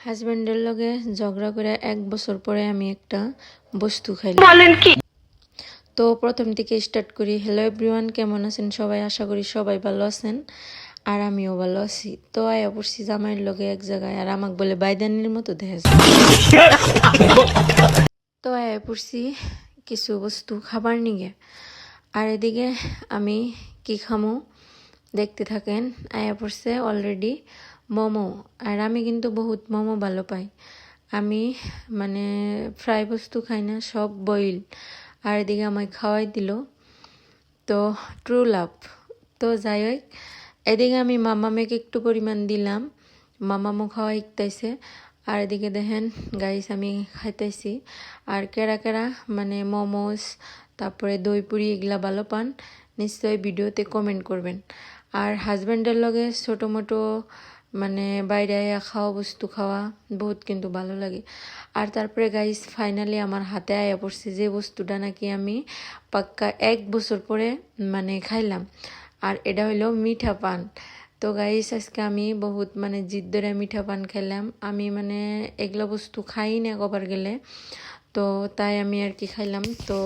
হাজবেন্ডের লগে ঝগড়া করে 1 বছর পরে আমি একটা বস্তু খাইলাম। বলেন কি? তো প্রথম থেকে স্টার্ট করি। হ্যালো এভরিওয়ান, কেমন আছেন সবাই? আশা করি সবাই ভালো আছেন আর আমিও ভালো আছি। তো আয়া পড়ছি জামাইয়ের লগে এক জায়গায়, আর আমাকে বলে বাইদানির মতো দেখা যায়। তো আয়া পড়ছি কিছু বস্তু খাবার নিগে, আর এদিকে আমি কি খামো দেখতে থাকেন। আয়া পড়ছে অলরেডি মোমো, আর আমি কিন্তু বহুত মোমো ভালো পাই। আমি মানে ফ্রাই বস্তু খাই না, সব বইল। আর এদিকে আমায় খাওয়াই দিল, তো ট্রু লাভ। তো যাই হোক, এদিকে আমি মামামেকে একটু পরিমাণ দিলাম, মামামও খাওয়া ইকতাইছে। আর এদিকে দেখেন গাইস আমি খাইতেছি। আর কেরা কেরা মানে মোমোস তারপরে দই পুরি এগুলা ভালো পান নিশ্চয়ই ভিডিওতে কমেন্ট করবেন। আর হাজব্যান্ডের লগে ছোটো মোটো মানে বাইরে খাওয়া বস্তু খাওয়া বহুত কিন্তু ভালো লাগে। আর তারপরে গাইস ফাইনালি আমার হাতে আয়া পড়ছে যে বস্তুটা নাকি আমি পাক্কা 1 বছর পরে মানে খাইলাম, আর এটা হইলো মিঠা পান। তো গাইস আজকে আমি বহুত মানে জিদ ধরে মিঠা পান খেলাম। আমি মানে এগুলো বস্তু খাই না কবার গেলে, তো তাই আমি আর কি খাইলাম। তো